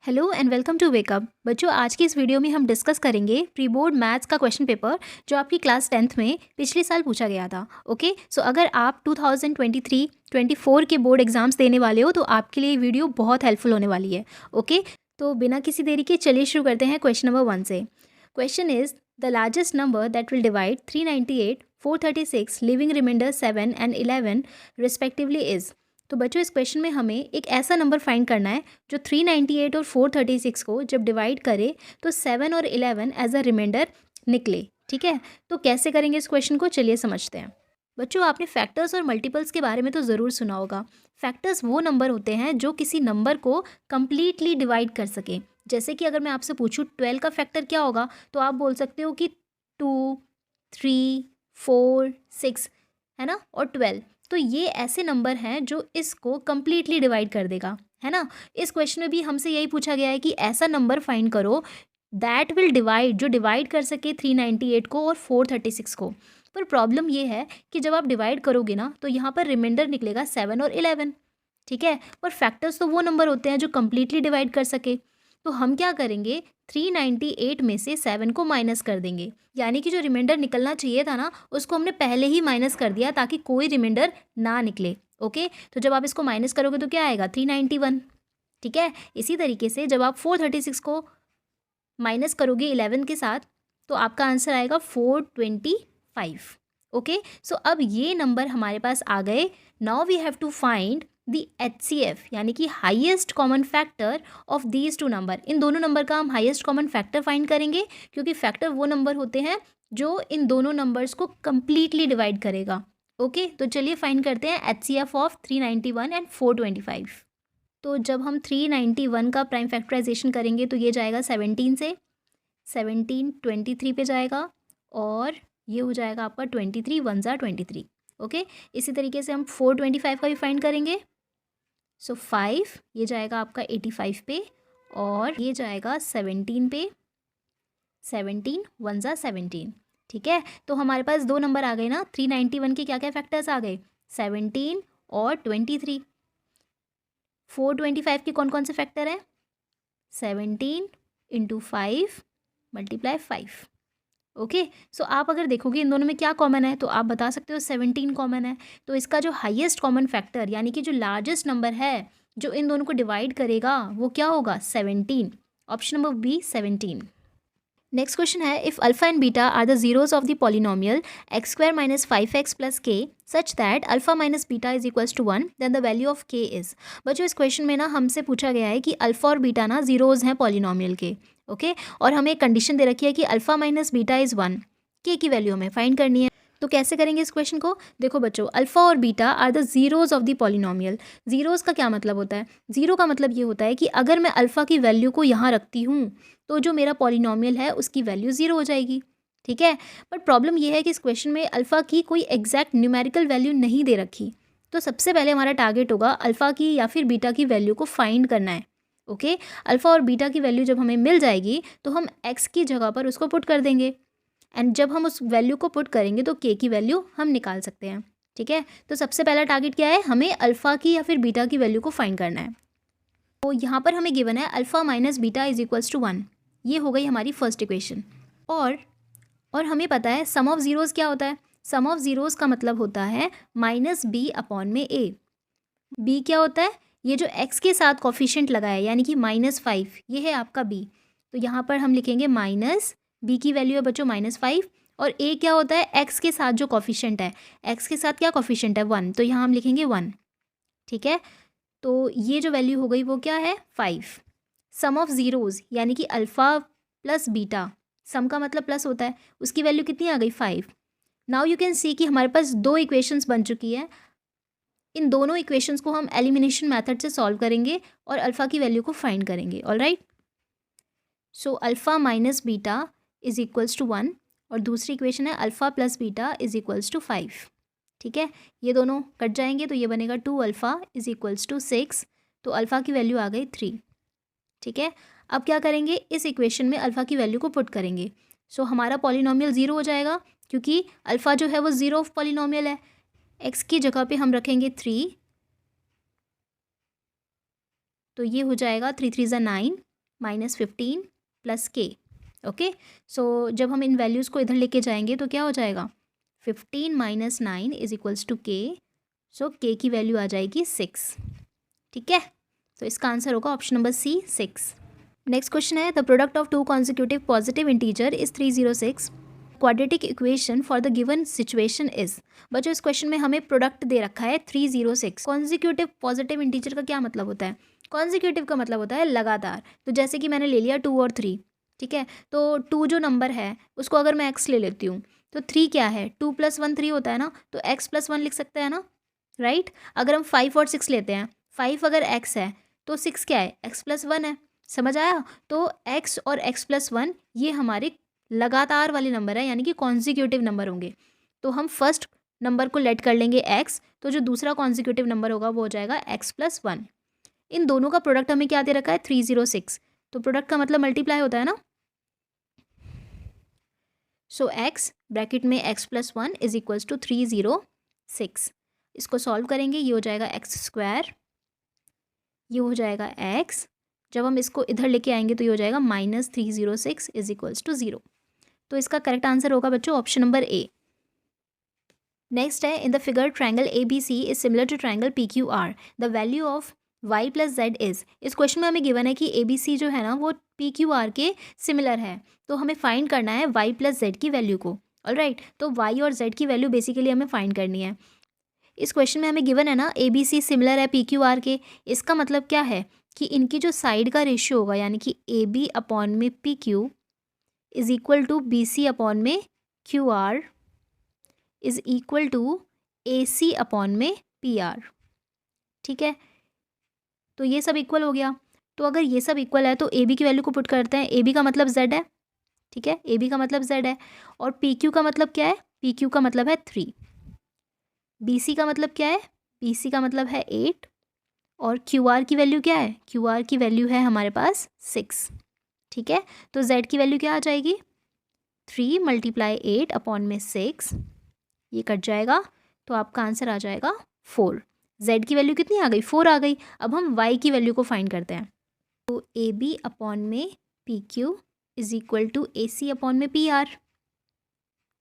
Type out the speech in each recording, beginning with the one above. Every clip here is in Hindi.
Hello and welcome to Wakeup. बच्चों, आज की इस वीडियो में हम डिस्कस करेंगे प्री बोर्ड मैथ्स का क्वेश्चन पेपर जो आपकी क्लास 10th में पिछले साल पूछा गया था। ओके, सो अगर आप 2023-24 के बोर्ड एग्जाम्स देने वाले हो तो आपके लिए वीडियो बहुत हेल्पफुल होने वाली है। ओके, तो बिना किसी देरी के चलिए शुरू करते हैं क्वेश्चन नंबर 1 से। Question is the largest number that will divide 398, 436, leaving remainder 7 and 11 respectively is. तो बच्चों, इस क्वेश्चन में हमें एक ऐसा नंबर फाइंड करना है जो 398 और 436 को जब डिवाइड करे तो 7 और 11 एज अ रिमाइंडर निकले। ठीक है, तो कैसे करेंगे इस क्वेश्चन को, चलिए समझते हैं। बच्चों, आपने फैक्टर्स और मल्टीपल्स के बारे में तो ज़रूर सुना होगा। फैक्टर्स वो नंबर होते हैं जो किसी नंबर को कंप्लीटली डिवाइड कर सके। जैसे कि अगर मैं आपसे पूछूं 12 का फैक्टर क्या होगा, तो आप बोल सकते हो कि 2, 3, 4, 6, है ना, और 12। तो ये ऐसे नंबर हैं जो इसको कंप्लीटली डिवाइड कर देगा, है ना। इस क्वेश्चन में भी हमसे यही पूछा गया है कि ऐसा नंबर फाइंड करो दैट विल डिवाइड, जो डिवाइड कर सके 398 को और 436 को। पर प्रॉब्लम ये है कि जब आप डिवाइड करोगे ना तो यहाँ पर रिमाइंडर निकलेगा 7 और 11। ठीक है, पर फैक्टर्स तो वो नंबर होते हैं जो कंप्लीटली डिवाइड कर सके। तो हम क्या करेंगे, 398 में से 7 को माइनस कर देंगे, यानी कि जो रिमाइंडर निकलना चाहिए था ना उसको हमने पहले ही माइनस कर दिया ताकि कोई रिमाइंडर ना निकले। ओके, तो जब आप इसको माइनस करोगे तो क्या आएगा, 391। ठीक है, इसी तरीके से जब आप 436 को माइनस करोगे 11 के साथ तो आपका आंसर आएगा 425। ओके, सो अब ये नंबर हमारे पास आ गए। Now we have to find the HCF, यानी कि highest common factor of these two number. इन दोनों नंबर का हम हाईएस्ट कॉमन फैक्टर फाइंड करेंगे, क्योंकि फैक्टर वो नंबर होते हैं जो इन दोनों नंबर्स को कंप्लीटली डिवाइड करेगा। ओके, तो चलिए फाइंड करते हैं HCF ऑफ 391 एंड 425। तो जब हम 391 का प्राइम फैक्टराइजेशन करेंगे तो ये जाएगा 17 से, 17 23 पे जाएगा, और ये हो जाएगा आपका 23 1 ज़ा 23। ओके, इसी तरीके से हम 425 का भी फाइंड करेंगे। सो 5 ये जाएगा आपका 85 पे, और ये जाएगा 17 पे, 17 1 ज़ा 17। ठीक है, तो हमारे पास दो नंबर आ गए ना। 391 के क्या क्या फैक्टर्स आ गए, 17 और 23। 425 के कौन कौन से फैक्टर हैं, 17 इंटू 5 मल्टीप्लाई 5। ओके, सो आप अगर देखोगे इन दोनों में क्या कॉमन है तो आप बता सकते हो 17 कॉमन है। तो इसका जो हाईएस्ट कॉमन फैक्टर, यानी कि जो लार्जेस्ट नंबर है जो इन दोनों को डिवाइड करेगा वो क्या होगा, 17। Option number B 17। Next question है, if alpha and beta are the zeros of the polynomial x² - 5x + k such that alpha minus beta is equals to 1, then the value of k is. बच्चों, इस क्वेश्चन में ना हमसे पूछा गया है कि अल्फा और बीटा ना जीरोज हैं पॉलिनोमियल के। ओके, और हमें एक कंडीशन दे रखी है कि alpha minus beta is 1, k की वैल्यू हमें फाइंड करनी है। तो कैसे करेंगे इस क्वेश्चन को, देखो बच्चों, अल्फा और beta are the zeros of the polynomial. Zeros का क्या मतलब होता है, जीरो का मतलब ये होता है कि अगर मैं अल्फा की वैल्यू को यहाँ रखती हूँ तो जो मेरा पॉलिनोमियल है उसकी वैल्यू ज़ीरो हो जाएगी। ठीक है, बट प्रॉब्लम ये है कि इस क्वेश्चन में अल्फ़ा की कोई एग्जैक्ट न्यूमेरिकल वैल्यू नहीं दे रखी। तो सबसे पहले हमारा टारगेट होगा अल्फ़ा की या फिर बीटा की वैल्यू को फाइंड करना है। ओके, अल्फ़ा और बीटा की वैल्यू जब हमें मिल जाएगी तो हम एक्स की जगह पर उसको पुट कर देंगे, एंड जब हम उस वैल्यू को पुट करेंगे तो के की वैल्यू हम निकाल सकते हैं। ठीक है, तो सबसे पहला टारगेट क्या है, हमें अल्फ़ा की या फिर बीटा की वैल्यू को फाइंड करना है। तो यहाँ पर हमें गिवन है alpha minus beta is equals to 1। ये हो गई हमारी फर्स्ट इक्वेशन। और हमें पता है सम ऑफ ज़ीरोज़ क्या होता है, सम ऑफ ज़ीरोज़ का मतलब होता है -b/a। b क्या होता है, ये जो x के साथ कॉफिशिएंट लगा है यानी कि -5, ये है आपका b। तो यहाँ पर हम लिखेंगे माइनस, b की वैल्यू है बच्चों -5, और a क्या होता है, x के साथ जो कॉफिशिएंट है, x के साथ क्या कॉफिशिएंट है, 1, तो यहाँ हम लिखेंगे 1। ठीक है, तो ये जो वैल्यू हो गई वो क्या है, 5। सम ऑफ ज़ीरोज़ यानी कि अल्फ़ा प्लस बीटा, सम का मतलब प्लस होता है, उसकी वैल्यू कितनी आ गई, 5। नाउ यू कैन सी कि हमारे पास दो इक्वेशंस बन चुकी है। इन दोनों इक्वेशंस को हम एलिमिनेशन मेथड से सॉल्व करेंगे और अल्फ़ा की वैल्यू को फाइंड करेंगे। Alright, so alpha minus beta is equals to 1, और दूसरी इक्वेशन है alpha plus beta is equals to 5। ठीक है, ये दोनों कट जाएंगे तो ये बनेगा 2 अल्फ़ा इज इक्वल्स टू 6, तो अल्फ़ा की वैल्यू आ गई 3। ठीक है, अब क्या करेंगे, इस इक्वेशन में अल्फ़ा की वैल्यू को पुट करेंगे। सो हमारा पॉलिनोमियल ज़ीरो हो जाएगा, क्योंकि अल्फ़ा जो है वो ज़ीरो ऑफ पॉलिनोमियल है। एक्स की जगह पे हम रखेंगे 3, तो ये हो जाएगा 3 3 ज़ा 9, -15 प्लस k। ओके, सो जब हम इन वैल्यूज़ को इधर लेके जाएंगे तो क्या हो जाएगा, 15 - 9 is equals to k। So k की वैल्यू आ जाएगी 6। ठीक है, तो इसका आंसर होगा option number C, 6। Next question है, the product of two consecutive positive integer is 306। Quadratic equation for the given situation is. बच्चों इस क्वेश्चन में हमें प्रोडक्ट दे रखा है 306। कॉन्जिक्यूटिव पॉजिटिव इंटीजर का क्या मतलब होता है, कॉन्जिक्यूटिव का मतलब होता है लगातार। तो जैसे कि मैंने ले लिया 2 और 3, ठीक है, तो 2 जो नंबर है उसको अगर मैं x ले लेती हूँ तो 3 क्या है, 2 + 1 3 होता है ना, तो x + 1 लिख सकते हैं ना, राइट। अगर हम 5 और 6 लेते हैं, 5 अगर x है तो 6 क्या है, x + 1 है। समझ आया, तो x और x + 1 ये हमारे लगातार वाले नंबर है, यानी कि कॉन्जिक्यूटिव नंबर होंगे। तो हम फर्स्ट नंबर को लेट कर लेंगे x, तो जो दूसरा कॉन्जिक्यूटिव नंबर होगा वो हो जाएगा x + 1। इन दोनों का प्रोडक्ट हमें क्या दे रखा है, 306। तो प्रोडक्ट का मतलब मल्टीप्लाई होता है ना। सो x ब्रैकेट में x + 1 इज इक्वल्स टू 306। इसको सॉल्व करेंगे, ये हो जाएगा x², ये हो जाएगा x। जब हम इसको इधर लेके आएंगे तो ये हो जाएगा -306 इज इक्वल्स टू 0। तो इसका करेक्ट आंसर होगा बच्चों ऑप्शन नंबर ए। नेक्स्ट है, in the figure triangle ABC is similar to triangle PQR, the value of y + z is. इस क्वेश्चन में हमें गिवन है कि ABC जो है ना वो PQR के सिमिलर है, तो हमें फाइंड करना है y + z की वैल्यू को। ऑलराइट, तो y और z की वैल्यू बेसिकली हमें फाइंड करनी है। इस क्वेश्चन में हमें गिवन है ना ABC सिमिलर है PQR के, इसका मतलब क्या है कि इनकी जो साइड का रेशियो होगा, यानी कि AB अपॉन में PQ is equal to BC upon में QR is equal to AC upon में PR। ठीक है, तो ये सब इक्वल हो गया। तो अगर ये सब इक्वल है तो AB की वैल्यू को पुट करते हैं, AB का मतलब Z है, ठीक है, AB का मतलब Z है। और PQ का मतलब क्या है, PQ का मतलब है 3। BC का मतलब क्या है, BC का मतलब है 8। और QR की वैल्यू क्या है, QR की वैल्यू है हमारे पास 6। ठीक है, तो Z की वैल्यू क्या आ जाएगी, 3 × 8 अपॉन में 6, ये कट जाएगा तो आपका आंसर आ जाएगा 4। Z की वैल्यू कितनी आ गई, 4 आ गई। अब हम Y की वैल्यू को फाइंड करते हैं। तो AB अपॉन में PQ is equal to AC upon में PR।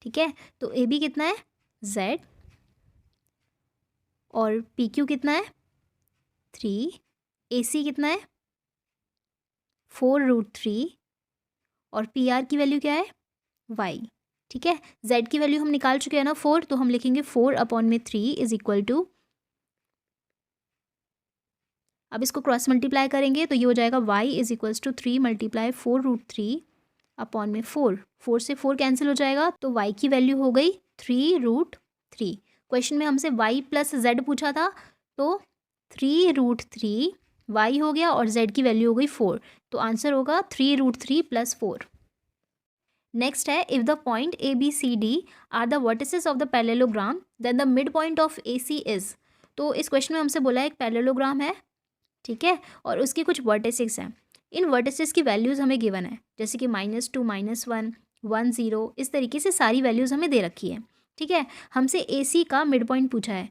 ठीक है, तो AB कितना है, Z, और PQ कितना है, 3, AC कितना है, 4√3, और PR की वैल्यू क्या है, Y। ठीक है, Z की वैल्यू हम निकाल चुके हैं ना 4, तो हम लिखेंगे 4 अपॉन में 3 इज इक्वल टू, अब इसको क्रॉस मल्टीप्लाई करेंगे तो ये हो जाएगा y is equals to 3 × 4√3 upon में 4। 4 से 4 कैंसिल हो जाएगा, तो y की वैल्यू हो गई 3√3। क्वेश्चन में हमसे y + z पूछा था, तो 3√3 y हो गया और z की वैल्यू हो गई 4, तो आंसर होगा 3√3 + 4। नेक्स्ट है, if the point ABCD are the vertices of the parallelogram then the mid point of AC is. तो इस क्वेश्चन में हमसे बोला है एक पैरेललोग्राम है, ठीक है, और उसकी कुछ वर्टिसेस हैं। इन वर्टिसेस की वैल्यूज़ हमें गिवन है, जैसे कि -2 -1 1 0, इस तरीके से सारी वैल्यूज़ हमें दे रखी है। ठीक है, हमसे AC का मिड पॉइंट पूछा है।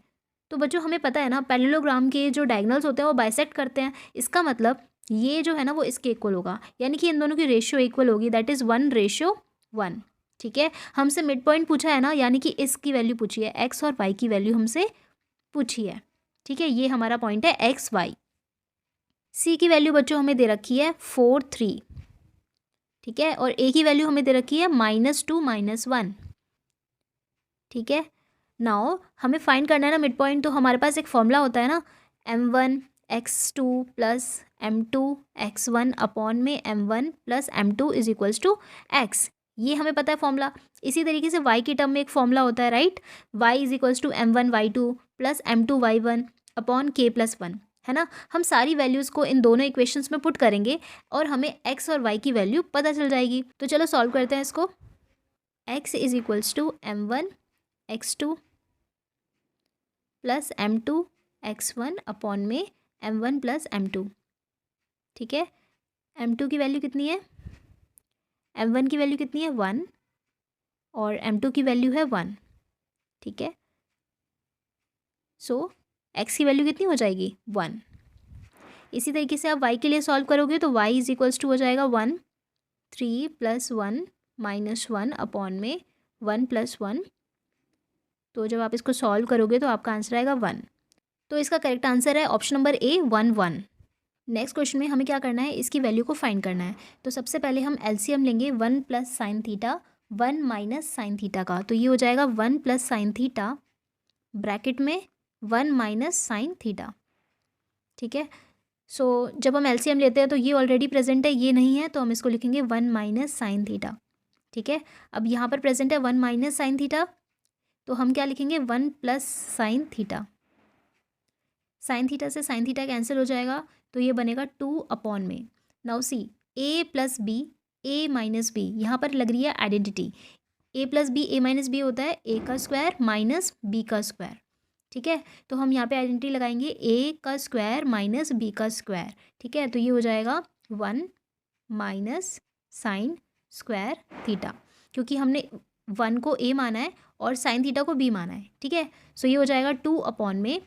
तो बच्चों हमें पता है ना पैरेललोग्राम के जो डायगोनल्स होते हैं वो बाइसेक्ट करते हैं, इसका मतलब ये जो है ना वो इसके इक्वल होगा, यानी कि इन दोनों की रेशियो इक्वल होगी, दैट इज़ 1:1। ठीक है, हमसे मिड पॉइंट पूछा है ना, यानी कि इसकी वैल्यू पूछी है, x और y की वैल्यू हमसे पूछी है। ठीक है, ये हमारा पॉइंट है XY। C की वैल्यू बच्चों हमें दे रखी है 4 3। ठीक है, और A की वैल्यू हमें दे रखी है -2 -1। ठीक है, नाउ हमें फाइंड करना है ना मिड पॉइंट, तो हमारे पास एक फॉर्मूला होता है ना, m1 x2 + m2 x1 upon में m1 + m2 is equals to x। ये हमें पता है फॉर्मूला। इसी तरीके से y की टर्म में एक फॉर्मूला होता है, right, y is equals to m1 y2 + m2 y1 upon k + 1, है ना। हम सारी वैल्यूज़ को इन दोनों इक्वेशंस में पुट करेंगे और हमें x और y की वैल्यू पता चल जाएगी। तो चलो सॉल्व करते हैं इसको। x is equals to m1 x2 + m2 x1 upon में m1 + m2। ठीक है, m2 की वैल्यू कितनी है, m1 की वैल्यू कितनी है 1, और m2 की वैल्यू है 1। ठीक है, सो x की वैल्यू कितनी हो जाएगी 1। इसी तरीके से आप y के लिए सॉल्व करोगे तो y इज इक्वल्स टू हो जाएगा 1 3 + 1 - 1 अपॉन में 1 + 1। तो जब आप इसको सॉल्व करोगे तो आपका आंसर आएगा 1। तो इसका करेक्ट आंसर है ऑप्शन नंबर ए 1 1। नेक्स्ट क्वेश्चन में हमें क्या करना है, इसकी वैल्यू को फाइंड करना है। तो सबसे पहले हम एलसीएम लेंगे 1 + sin थीटा 1 - sin थीटा का। तो ये हो जाएगा 1 + sin थीटा ब्रैकेट में 1 - sin थीटा। ठीक है, सो जब हम एलसीएम लेते हैं तो ये ऑलरेडी प्रेजेंट है, ये नहीं है, तो हम इसको लिखेंगे 1 - sin थीटा। ठीक है, अब यहाँ पर प्रेजेंट है 1 - sin थीटा, तो हम क्या लिखेंगे 1 + sin थीटा। साइन थीटा से साइन थीटा कैंसिल हो जाएगा, तो ये बनेगा 2 अपॉन में। Now see a + b a - b, यहाँ पर लग रही है identity. a + b a - b होता है a का स्क्वायर माइनस b का स्क्वायर। ठीक है, तो हम यहाँ पे आइडेंटिटी लगाएंगे a का स्क्वायर माइनस b का स्क्वायर। ठीक है, तो ये हो जाएगा 1 - साइन स्क्वायर थीटा, क्योंकि हमने 1 को a माना है और साइन थीटा को b माना है। ठीक है, सो ये हो जाएगा 2 अपॉन में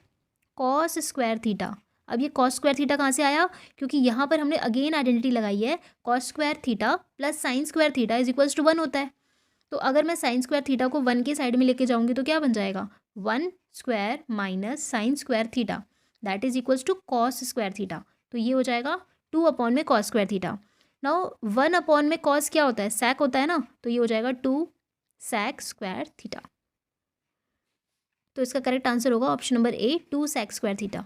कॉस स्क्वायर थीटा। अब ये कॉस स्क्वायर थीटा कहाँ से आया, क्योंकि यहाँ पर हमने अगेन आइडेंटिटी लगाई है, cos square theta plus sine square theta is equals to 1 होता है। तो अगर मैं साइन स्क्वायर थीटा को 1 के साइड में लेके जाऊंगी तो क्या बन जाएगा 1 square minus sine square theta that is equals to cos square theta. तो ये हो जाएगा 2 अपॉन में cos square theta. Now 1 upon में कॉस क्या होता है, सैक होता है ना, तो ये हो जाएगा 2 sec स्क्वायर थीटा। तो इसका करेक्ट आंसर होगा option number A 2 sec square theta.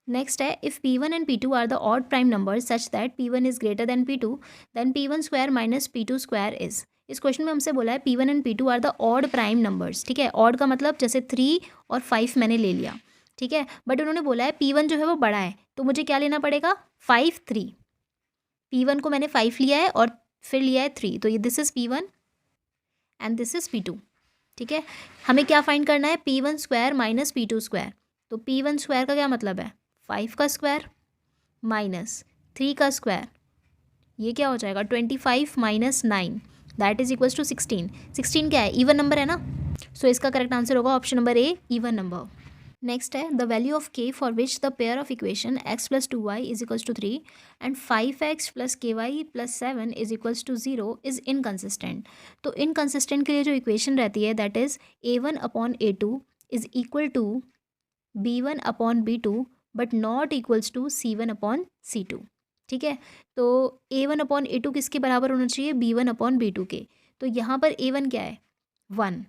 Next है, if P1 and P2 are the odd prime numbers such that P1 is greater than P2 then P1 square minus P2 square is. इस क्वेश्चन में हमसे बोला है P1 and P2 are the odd prime numbers. ठीक है, ऑड का मतलब जैसे 3 और 5 मैंने ले लिया। ठीक है, बट उन्होंने बोला है P1 जो है वो बड़ा है, तो मुझे क्या लेना पड़ेगा 5 3। P1 को मैंने 5 लिया है और फिर लिया है 3, तो ये this is P1 and this is P2। ठीक है, हमें क्या फाइंड करना है P1 square minus P2 square. तो P1 स्क्वायर का क्या मतलब है 5 का स्क्वायर माइनस 3 का स्क्वायर, ये क्या हो जाएगा 25 minus 9 that is equals to 16। 16 क्या है, इवन नंबर है ना, सो इसका करेक्ट आंसर होगा option number A even number. Next है, the value of k for which the pair of equation x + 2y is equals to 3 and 5x + ky + 7 is equals to 0 is inconsistent. तो इनकन्सिस्टेंट के लिए जो इक्वेशन रहती है that is a1/a2 is equal to b1/b2 but not equals to c1/c2। ठीक है, तो a1/a2 किसके बराबर होना चाहिए b1/b2 के। तो यहाँ पर a1 क्या है 1,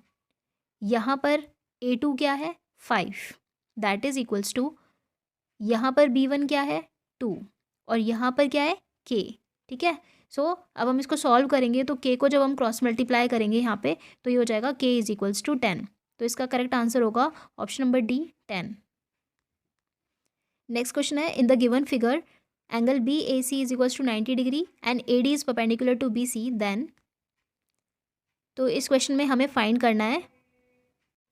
यहाँ पर a2 क्या है 5 दैट इज इक्वल्स टू, यहाँ पर b1 क्या है 2 और यहाँ पर क्या है k। ठीक है, सो अब हम इसको सॉल्व करेंगे तो k को जब हम क्रॉस मल्टीप्लाई करेंगे यहाँ पे तो ये हो जाएगा k इज इक्वल्स टू 10। तो इसका करेक्ट आंसर होगा option number D 10। Next question है, in the given figure angle B A C is equals to 90 degree and A D is perpendicular to B C then. तो इस क्वेश्चन में हमें फाइंड करना है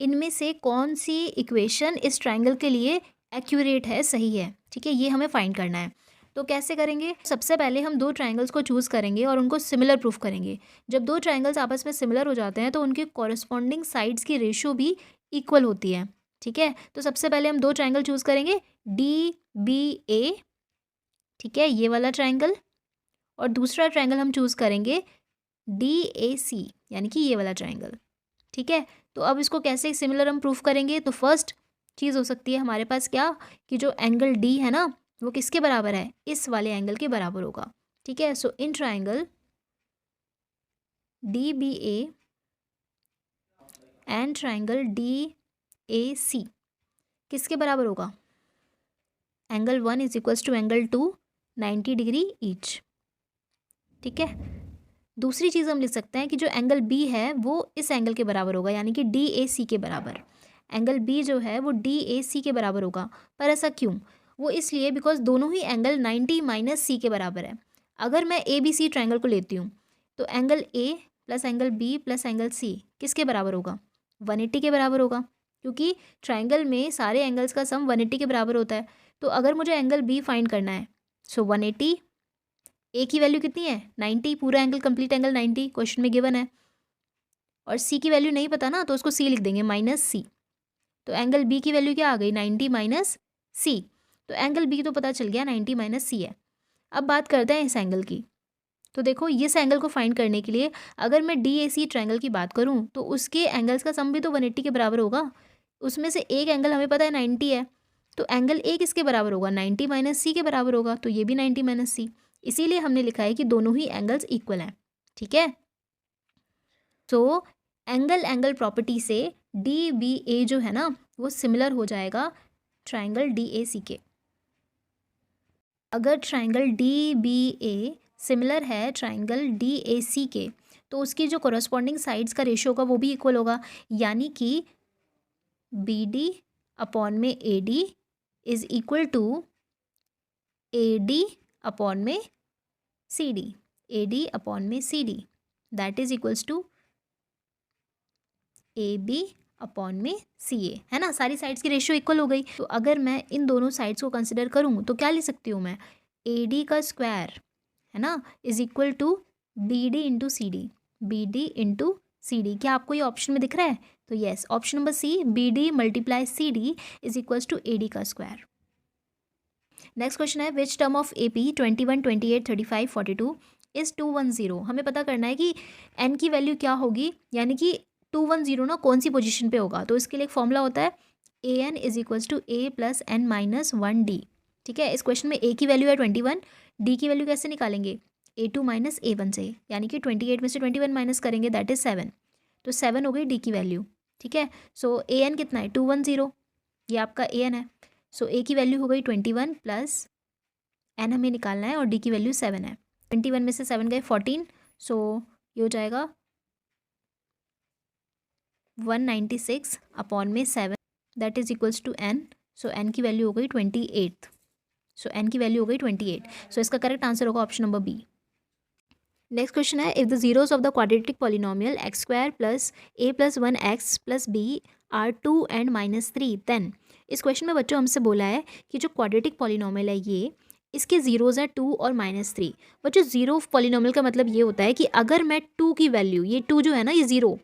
इनमें से कौन सी इक्वेशन इस ट्राइंगल के लिए एक्यूरेट है, सही है। ठीक है, ये हमें फाइंड करना है। तो कैसे करेंगे, सबसे पहले हम 2 ट्राइंगल्स को चूज़ करेंगे और उनको सिमिलर प्रूफ करेंगे। जब 2 ट्राइंगल्स आपस में सिमिलर हो जाते हैं तो उनके कॉरस्पॉन्डिंग साइड्स की रेशियो भी इक्वल होती है। ठीक है, तो सबसे पहले हम 2 ट्राइंगल चूज़ करेंगे DBA, ठीक है, ये वाला ट्राइंगल, और दूसरा ट्राइंगल हम चूज़ करेंगे DAC यानी कि ये वाला ट्राइंगल। ठीक है, तो अब इसको कैसे सिमिलर हम प्रूफ करेंगे, तो फर्स्ट चीज़ हो सकती है हमारे पास क्या, कि जो एंगल D है ना वो किसके बराबर है, इस वाले एंगल के बराबर होगा। ठीक है, so in triangle DBA and triangle DAC किसके बराबर होगा, angle 1 is equals to angle 2 90 degree each. ठीक है, दूसरी चीज़ हम लिख सकते हैं कि जो एंगल B है वो इस एंगल के बराबर होगा यानी कि DAC के बराबर। एंगल B जो है वो DAC के बराबर होगा, पर ऐसा क्यों, वो इसलिए बिकॉज दोनों ही एंगल 90 माइनस C के बराबर है। अगर मैं ABC ट्राइंगल को लेती हूँ तो angle A plus angle B plus angle C किसके बराबर होगा 180 के बराबर होगा, क्योंकि ट्राइंगल में सारे एंगल्स का सम 180 के बराबर होता है। तो अगर मुझे एंगल B फाइंड करना है सो 180, ए की वैल्यू कितनी है 90, पूरा एंगल कंप्लीट एंगल 90 क्वेश्चन में गिवन है, और सी की वैल्यू नहीं पता ना तो उसको सी लिख देंगे माइनस सी। तो एंगल बी की वैल्यू क्या आ गई 90 माइनस सी। तो एंगल बी तो पता चल गया 90 माइनस सी है। अब बात करते हैं इस एंगल की। तो देखो इस एंगल को फाइंड करने के लिए अगर मैं डी ए सी ट्रायंगल की बात करूँ तो उसके एंगल्स का सम भी तो 180 के बराबर होगा। उसमें से एक एंगल हमें पता है 90 है, तो एंगल ए किसके बराबर होगा, 90 माइनस सी के बराबर होगा, तो ये भी 90 माइनस सी। इसीलिए हमने लिखा है कि दोनों ही एंगल्स इक्वल हैं। ठीक है, तो एंगल एंगल प्रॉपर्टी से डी बी ए जो है ना वो सिमिलर हो जाएगा ट्रायंगल डी ए सी के। अगर triangle D B a similar है ट्रायंगल डी ए सी के तो उसकी जो कोरस्पॉन्डिंग साइड्स का रेशियो होगा वो भी इक्वल होगा, यानी कि बी डी अपॉन में A D is equal to A D upon में C D, A D upon में C D that is equals to A B upon में सी ए, है ना। सारी साइड्स की रेशियो इक्वल हो गई। तो अगर मैं इन दोनों साइड्स को कंसिडर करूँ तो क्या लिख सकती हूँ मैं, ए डी का स्क्वायर है ना is equal to B D into C D, B D into C D. क्या आपको ये ऑप्शन में दिख रहा है? तो yes, option number C, B D multiply C D is equals to A D का स्क्वायर। नेक्स्ट क्वेश्चन है which term of A P 21, 28, 35, 42 is 210। हमें पता करना है कि एन की वैल्यू क्या होगी, यानी कि 210 ना कौन सी पोजीशन पे होगा। तो इसके लिए एक फॉर्मूला होता है A N is equals to A plus N minus 1 D. ठीक है, इस क्वेश्चन में ए की वैल्यू है 21, डी की वैल्यू कैसे निकालेंगे, A2 माइनस A1 से, यानी कि 28 में से 21 माइनस करेंगे दैट इज़ 7, तो 7 हो गई डी की वैल्यू। ठीक है, सो ए एन कितना है 210, ये आपका ए एन है। सो ए की वैल्यू हो गई 21 प्लस एन हमें निकालना है और डी की वैल्यू 7 है। 21 में से 7 गए 14, सो ये हो जाएगा 196 अपॉन में 7 that is equals to N. So N की वैल्यू हो गई 28, सो एन की वैल्यू हो गई 28। सो इसका करेक्ट आंसर होगा option number B. Next question है if the zeros of the quadratic polynomial x square plus A plus 1x plus B are 2 and -3 then. इस क्वेश्चन में बच्चों हमसे बोला है कि जो क्वाड्रेटिक पॉलिनोमियल है ये इसके जीरोज हैं 2 और -3। बच्चों जीरो पॉलिनोमियल का मतलब ये होता है कि अगर मैं 2 की वैल्यू, ये 2 जो है ना ये ज़ीरो,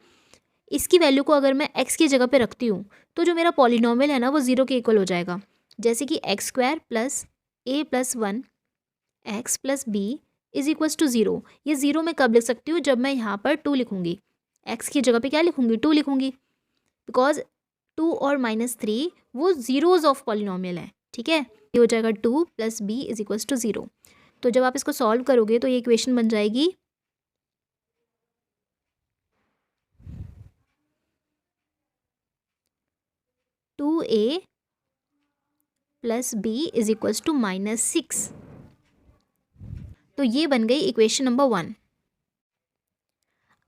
इसकी वैल्यू को अगर मैं x की जगह पे रखती हूँ तो जो मेरा पॉलिनोमियल है ना वो ज़ीरो के इक्वल हो जाएगा। जैसे कि X square plus A plus 1x plus B is equals to 0। ये 0 मैं कब लिख सकती हूँ, जब मैं यहाँ पर 2 लिखूँगी, x की जगह पे क्या लिखूँगी 2 लिखूँगी, बिकॉज 2 और -3 वो जीरोज ऑफ पॉलिनोमियल है। ठीक है, ये हो जाएगा 2 plus B is equals to 0। तो जब आप इसको सॉल्व करोगे तो ये इक्वेशन बन जाएगी 2a plus B is equals to -6। तो ये बन गई इक्वेशन नंबर 1।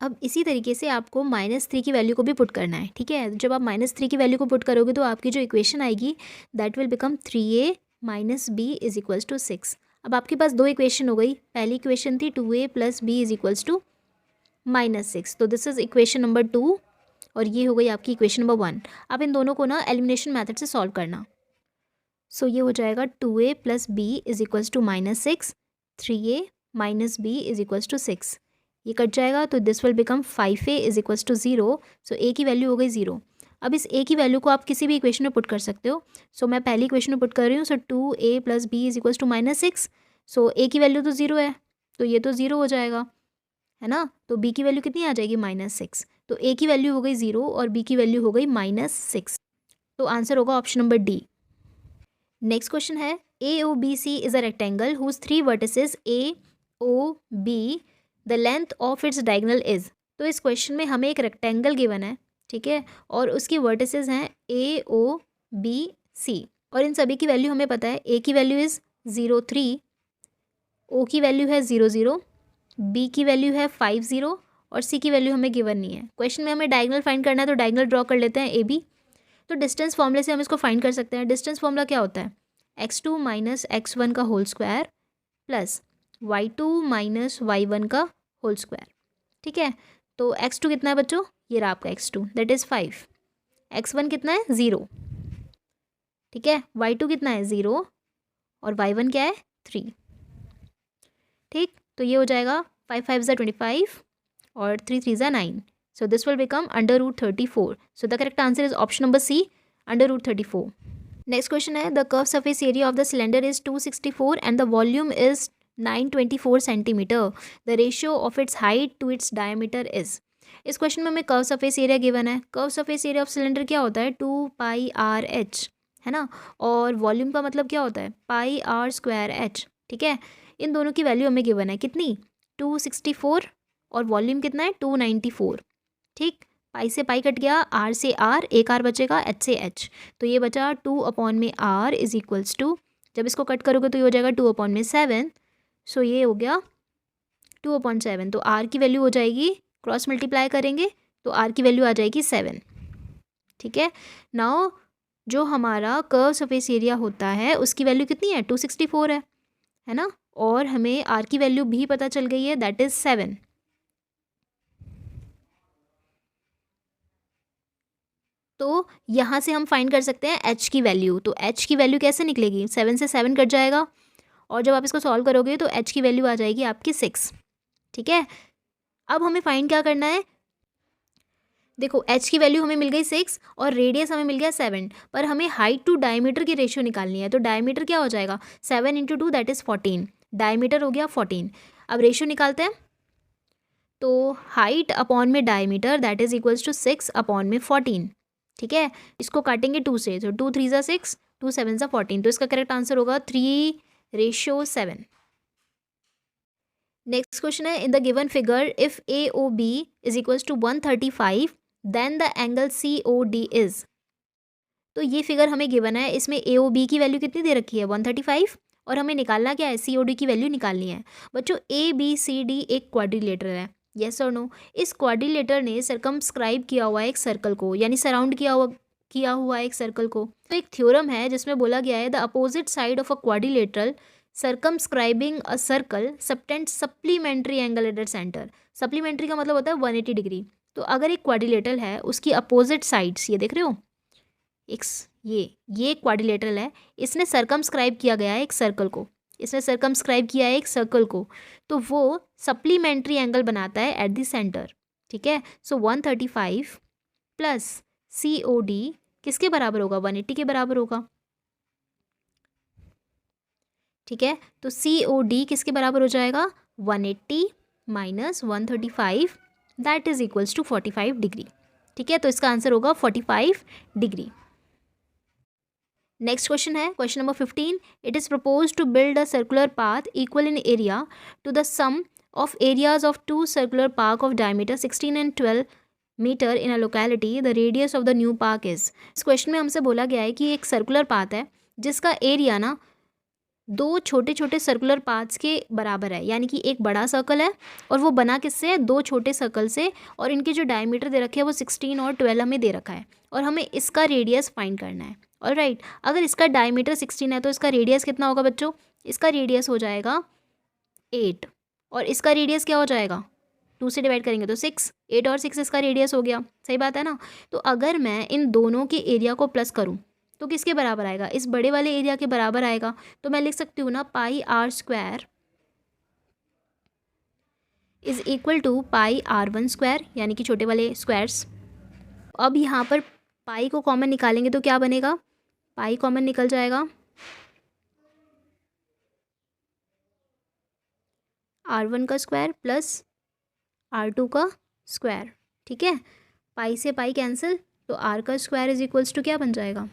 अब इसी तरीके से आपको -3 की वैल्यू को भी पुट करना है। ठीक है, जब आप -3 की वैल्यू को पुट करोगे तो आपकी जो इक्वेशन आएगी that will become 3a minus B is equals to 6। अब आपके पास दो इक्वेशन हो गई। पहली इक्वेशन थी 2a plus B is equals to -6, तो दिस इज इक्वेशन नंबर 2 और ये हो गई आपकी इक्वेशन नंबर 1। अब इन दोनों को ना एलिमिनेशन मेथड से सॉल्व करना। सो ये हो जाएगा 2a plus B is equals to -6, 3a minus B is equals to 6, ये कट जाएगा तो this will become 5a is equals to 0। So a की वैल्यू हो गई 0। अब इस a की वैल्यू को आप किसी भी इक्वेशन में पुट कर सकते हो। सो मैं पहली इक्वेशन में पुट कर रही हूँ। So 2a plus B is equals to -6। So a की वैल्यू तो 0 है तो ये तो 0 हो जाएगा, है ना। तो b की वैल्यू कितनी आ जाएगी -6। तो a की वैल्यू हो गई 0 और b की वैल्यू हो गई -6। तो आंसर होगा option number D. Next question है AOBC is a rectangle whose 3 vertices AOB the length of its diagonal is. तो इस क्वेश्चन में हमें एक रेक्टेंगल गिवन है, ठीक है, और उसकी वर्टिसेस हैं AOBC और इन सभी की वैल्यू हमें पता है। A की वैल्यू इज़ 0 3, O की वैल्यू है 0 0, B की वैल्यू है 5 0 और C की वैल्यू हमें गिवन नहीं है। क्वेश्चन में हमें डायगोनल फाइंड करना है तो डायगोनल ड्रॉ कर लेते हैं AB। तो डिस्टेंस फॉर्मूले से हम इसको फाइंड कर सकते हैं। डिस्टेंस फॉर्मूला क्या होता है, x2 माइनस x1 का whole square plus y2 minus y1 का होल स्क्वायर। ठीक है, तो x2 कितना है बच्चों, ये रहा आपका x2 दैट इज़ 5, x1 कितना है 0, ठीक है, y2 कितना है 0 और y1 क्या है 3। ठीक, तो ये हो जाएगा 5 5 ज़ा 25 और 3 3 ज़ा 9। So this will become under root 34. So the correct answer is option number C, under root 34. Next question है the curve surface area of the cylinder is 264 and the volume is 924 centimetre, the ratio of its height to its diameter is. इस क्वेश्चन में हमें कर्व सरफेस एरिया गिवन है। Curve surface area of cylinder क्या होता है 2πr/h, है ना, और वॉल्यूम का मतलब क्या होता है πr²h। ठीक है, इन दोनों की वैल्यू हमें गिवन है कितनी 264 और वॉल्यूम कितना है 294। ठीक, पाई से पाई कट गया, आर से आर, एक आर बचेगा, एच से एच, तो ये बचा 2/r इज इक्वल्स टू, जब इसको कट करोगे तो ये हो जाएगा 2/7। सो ये हो गया 2/7, तो आर की वैल्यू हो जाएगी, क्रॉस मल्टीप्लाई करेंगे तो आर की वैल्यू आ जाएगी 7। ठीक है, नाउ जो हमारा कर्व सरफेस एरिया होता है उसकी वैल्यू कितनी है 264 है ना, और हमें आर की वैल्यू भी पता चल गई है दैट इज 7। तो यहाँ से हम फाइंड कर सकते हैं एच की वैल्यू। तो एच की वैल्यू कैसे निकलेगी, 7 से 7 कट जाएगा और जब आप इसको सॉल्व करोगे तो एच की वैल्यू आ जाएगी आपकी 6। ठीक है, अब हमें फाइंड क्या करना है, देखो एच की वैल्यू हमें मिल गई 6 और रेडियस हमें मिल गया 7, पर हमें हाइट टू डायमीटर की रेशियो निकालनी है। तो डायमीटर क्या हो जाएगा 7 × 2 दैट इज़ 14, डायमीटर हो गया 14। अब रेशियो निकालते हैं, तो हाइट अपॉन में diameter that is equals to 6/14। ठीक है, इसको काटेंगे 2 से, तो 2 3 ज़ा 6, 2 7 ज़ा 14, तो इसका करेक्ट आंसर होगा 3:7। नेक्स्ट क्वेश्चन है in the given figure if AOB is equals to 135 then the angle COD is. तो ये फिगर हमें गिवन है, इसमें AOB की वैल्यू कितनी दे रखी है 135 और हमें निकालना क्या है COD की वैल्यू निकालनी है। बच्चों ABCD एक क्वाड्रिलेटर है, यस और नो। इस क्वाड्रिलेटर ने सरकमस्क्राइब किया हुआ है एक सर्कल को, यानी सराउंड किया हुआ एक सर्कल को। तो एक थ्योरम है जिसमें बोला गया है the opposite side of a quadrilateral circumscribing a circle subtend supplementary angle at the centre. Supplementary का मतलब होता है 180 डिग्री। तो अगर एक क्वाड्रिलेटरल है उसकी अपोजिट साइड्स, ये देख रहे हो ये क्वाड्रिलेटरल है, इसने सर्कमस्क्राइब किया गया है एक सर्कल को, इसने सर्कमस्क्राइब किया है एक सर्कल को, तो वो सप्लीमेंट्री एंगल बनाता है एट द सेंटर। ठीक है, सो 135 प्लस COD किसके बराबर होगा 180 के बराबर होगा। ठीक है, तो COD किसके बराबर हो जाएगा 180 minus 135 that is equals to 45 degree. ठीक है, तो इसका आंसर होगा 45 डिग्री। नेक्स्ट क्वेश्चन है question number 15। It is propose to build a circular path equal in area to the sum of areas of 2 circular park of diameter 16 and 12 metre in a locality, the radius of the new park is. इस क्वेश्चन में हमसे बोला गया है कि एक सर्कुलर पाथ है जिसका एरिया ना 2 छोटे छोटे सर्कुलर पाथ्स के बराबर है, यानी कि एक बड़ा सर्कल है और वो बना किससे है 2 छोटे सर्कल से, और इनके जो डायमीटर दे रखे हैं वो 16 और 12 हमें दे रखा है और हमें इसका रेडियस फाइंड करना है। ऑलराइट, अगर इसका डायमीटर 16 है तो इसका रेडियस कितना होगा बच्चों, इसका रेडियस हो जाएगा 8 और इसका रेडियस क्या हो जाएगा 2 से डिवाइड करेंगे तो 6, 8 और 6 इसका रेडियस हो गया, सही बात है ना। तो अगर मैं इन दोनों के एरिया को प्लस करूं तो किसके बराबर आएगा, इस बड़े वाले एरिया के बराबर आएगा। तो मैं लिख सकती हूँ ना πr² is equal to πr1², यानी कि छोटे वाले स्क्वायर्स। अब यहाँ पर पाई को कॉमन निकालेंगे तो क्या बनेगा, पाई कॉमन निकल जाएगा, r1 का स्क्वायर प्लस r2 का स्क्वायर। ठीक है, पाई से पाई कैंसिल, तो r का स्क्वायर इज इक्वल्स टू क्या बन जाएगा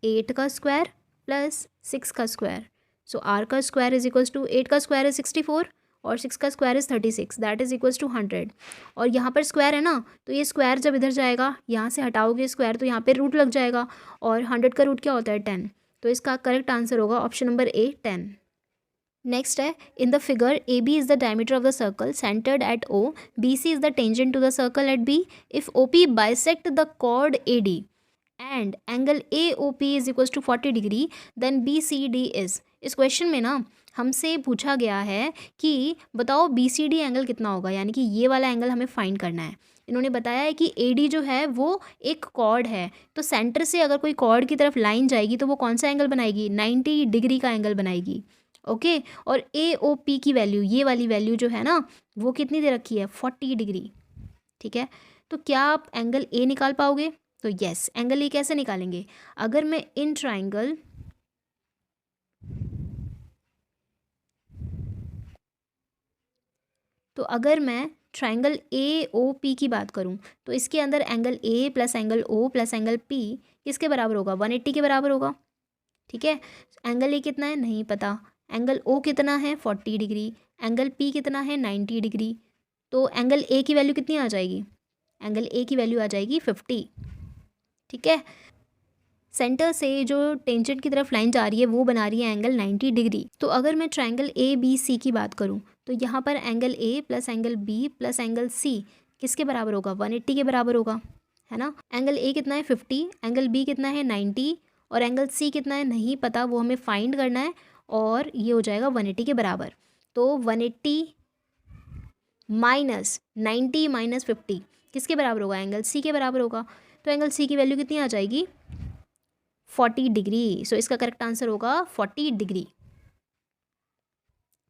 8 का स्क्वायर प्लस 6 का स्क्वायर। सो r का स्क्वायर इज इक्वल्स टू 8 का स्क्वायर इज 64 और 6 का square is 36 that is equals to 100। और यहाँ पर स्क्वायर है ना, तो ये स्क्वायर जब इधर जाएगा, यहाँ से हटाओगे स्क्वायर तो यहाँ पे रूट लग जाएगा, और 100 का रूट क्या होता है 10, तो इसका करेक्ट आंसर होगा ऑप्शन नंबर ए 10। नेक्स्ट है in the figure AB is the diameter of the circle centred at O, BC is the tangent to the circle at B, if OP bisect the chord AD and angle AOP is equals to 40 degree then BCD is. इस क्वेश्चन में ना हमसे पूछा गया है कि बताओ BCD एंगल कितना होगा, यानी कि ये वाला एंगल हमें फाइंड करना है। इन्होंने बताया है कि AD जो है वो एक कॉर्ड है, तो सेंटर से अगर कोई कॉर्ड की तरफ लाइन जाएगी तो वो कौन सा एंगल बनाएगी 90 डिग्री का एंगल बनाएगी। ओके, और AOP की वैल्यू, ये वाली वैल्यू जो है ना वो कितनी दे रखी है 40 डिग्री। ठीक है, तो क्या आप एंगल A निकाल पाओगे, तो यस, एंगल ए कैसे निकालेंगे? अगर मैं इन ट्राइंगल तो अगर मैं ट्राइंगल ए ओ पी की बात करूं तो इसके अंदर angle A plus angle O plus angle P किसके बराबर होगा? 180 के बराबर होगा। ठीक है, एंगल ए कितना है नहीं पता, एंगल ओ कितना है 40 डिग्री, एंगल पी कितना है 90 डिग्री। तो एंगल ए की वैल्यू कितनी आ जाएगी? एंगल ए की वैल्यू आ जाएगी 50। ठीक है, सेंटर से जो टेंजेंट की तरफ लाइन जा रही है वो बना रही है एंगल 90 डिग्री। तो अगर मैं ट्राइंगल ए बी सी की बात करूं तो यहाँ पर angle A plus angle B plus angle C किसके बराबर होगा? 180 के बराबर होगा, है ना। एंगल ए कितना है 50, एंगल बी कितना है 90 और एंगल सी कितना है नहीं पता, वो हमें फाइंड करना है और ये हो जाएगा 180 के बराबर। तो 180 माइनस 90 माइनस 50 किसके बराबर होगा? एंगल सी के बराबर होगा। तो एंगल सी की वैल्यू कितनी आ जाएगी? 40 डिग्री। सो इसका करेक्ट आंसर होगा 40 डिग्री।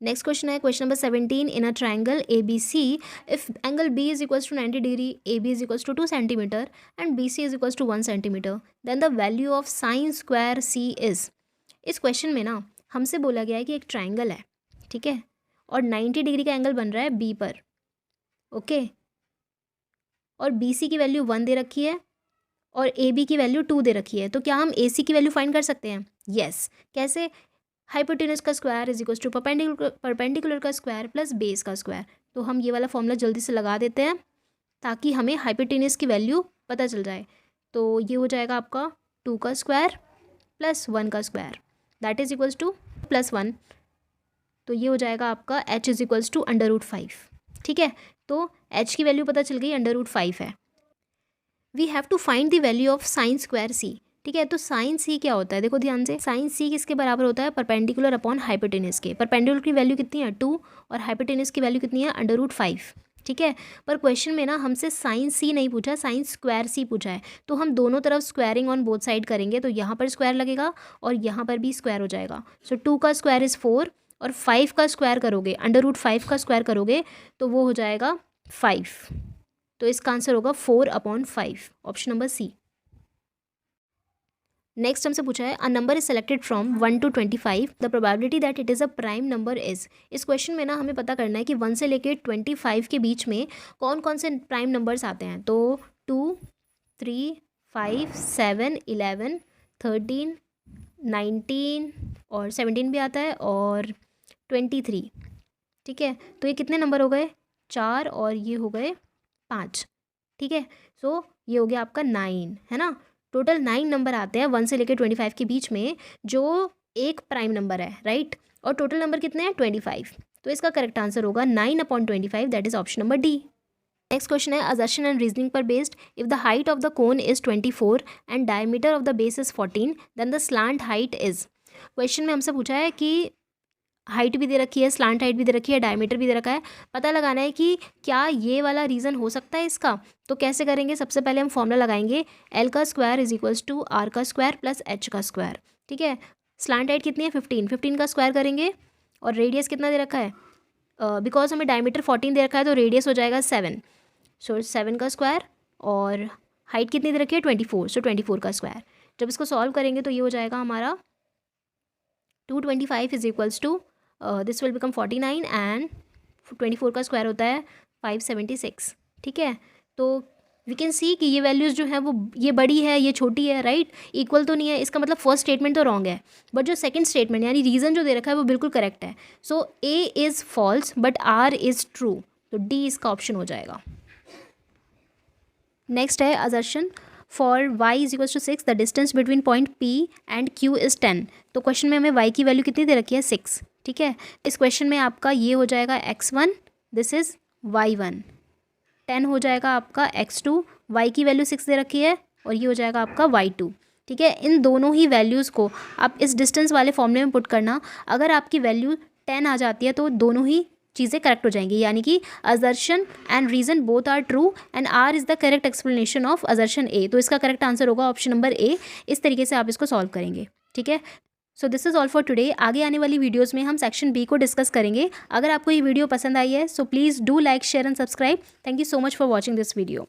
नेक्स्ट क्वेश्चन है question number 17। In a triangle A B C if angle B is equals to 90 degree, A B is equals to 2 centimetre and B C is equals to 1 centimetre, then the value of sine square C is. इस क्वेश्चन में ना हमसे बोला गया है कि एक ट्राइंगल है, ठीक है, और 90 डिग्री का एंगल बन रहा है बी पर, ओके, और बी सी की वैल्यू 1 दे रखी है और ए बी की वैल्यू 2 दे रखी है। तो क्या हम ए सी की वैल्यू फाइंड कर सकते हैं? यस। कैसे? हाइपोटेनस का square is equals to perpendicular का स्क्वायर प्लस बेस का स्क्वायर। तो हम ये वाला फॉर्मूला जल्दी से लगा देते हैं ताकि हमें हाइपोटेनस की वैल्यू पता चल जाए। तो ये हो जाएगा आपका 2 का स्क्वायर प्लस 1 का square that is equals two plus 1। तो ये हो जाएगा आपका h इज इक्वल्स टू √5। ठीक है, तो h की वैल्यू पता चल गई, √5 है। We have to find the value of sine square C. ठीक है, तो साइन सी क्या होता है? देखो ध्यान से, साइन सी किसके बराबर होता है? परपेंडिकुलर अपॉन हाइपोटेनस के। परपेंडिकुलर की वैल्यू कितनी है? 2 और हाइपोटेनस की वैल्यू कितनी है? √5। ठीक है, पर क्वेश्चन में ना हमसे साइन सी नहीं पूछा, साइन स्क्वायर सी पूछा है। तो हम दोनों तरफ स्क्वायरिंग ऑन बोथ साइड करेंगे, तो यहाँ पर स्क्वायर लगेगा और यहाँ पर भी स्क्वायर हो जाएगा। सो 2 का स्क्वायर इज़ 4 और 5 का स्क्वायर करोगे, √5 का स्क्वायर करोगे तो वो हो जाएगा 5। तो इसका आंसर होगा 4/5, ऑप्शन नंबर सी। नेक्स्ट हमसे पूछा है a number is selected from 1 to 25, the probability that it is a prime number is. इस क्वेश्चन में ना हमें पता करना है कि 1 से लेकर 25 के बीच में कौन कौन से प्राइम नंबर्स आते हैं। तो 2, 3, 5, 7, 11, 13, 19 और 17 भी आता है और 23। ठीक है, तो ये कितने नंबर हो गए? 4 और ये हो गए 5। ठीक है, सो ये हो गया आपका 9, है ना। टोटल 9 नंबर आते हैं 1 से लेकर 25 के बीच में, जो एक प्राइम नंबर है, राइट। और टोटल नंबर कितने हैं? 25। तो इसका करेक्ट आंसर होगा 9/25, that is option number D. Next question है असर्शन एंड रीजनिंग पर based. If the height of the cone is 24 and diameter of the base is 14, then the slant height is. Question में हमसे पूछा है कि हाइट भी दे रखी है, स्लांट हाइट भी दे रखी है, डायमीटर भी दे रखा है। पता लगाना है कि क्या ये वाला रीज़न हो सकता है इसका। तो कैसे करेंगे? सबसे पहले हम फॉर्मूला लगाएंगे, एल का square is equals to R का स्क्वायर प्लस एच का स्क्वायर। ठीक है, स्लांट हाइट कितनी है? 15 का स्क्वायर करेंगे और रेडियस कितना दे रखा है? बिकॉज हमें डायमीटर 14 दे रखा है तो रेडियस हो जाएगा 7। सो 7 का स्क्वायर और हाइट कितनी दे रखी है? 24, सो 24 का स्क्वायर। जब इसको सॉल्व करेंगे तो ये हो जाएगा हमारा 225 is equals to this will become 49 and 24 का स्क्वायर होता है 576। ठीक है, तो वी कैन सी कि ये वैल्यूज़ जो है वो ये बड़ी है, ये छोटी है, राइट। इक्वल तो नहीं है, इसका मतलब फर्स्ट स्टेटमेंट तो रॉन्ग है, बट जो सेकंड स्टेटमेंट यानी रीज़न जो दे रखा है वो बिल्कुल करेक्ट है। So A is false but R is true, तो डी इसका ऑप्शन हो जाएगा। नेक्स्ट है assertion for y is equals to 6 the distance between point P and Q is 10। तो क्वेश्चन में हमें y की वैल्यू कितनी दे रखी है? 6। ठीक है, इस क्वेश्चन में आपका ये हो जाएगा x1, दिस इज़ y1, 10 हो जाएगा आपका x2, y की वैल्यू 6 दे रखी है और ये हो जाएगा आपका y2। ठीक है, इन दोनों ही वैल्यूज़ को आप इस डिस्टेंस वाले फॉर्मूले में पुट करना। अगर आपकी वैल्यू 10 आ जाती है तो दोनों ही चीज़ें करेक्ट हो जाएंगी, यानी कि assertion and reason both are true and R is the correct explanation of assertion A. तो इसका करेक्ट आंसर होगा ऑप्शन नंबर ए। इस तरीके से आप इसको सॉल्व करेंगे। ठीक है, so this is all for today. आगे आने वाली वीडियोज़ में हम सेक्शन बी को डिस्कस करेंगे। अगर आपको ये वीडियो पसंद आई है so please do like, share and subscribe. Thank you so much for watching this video.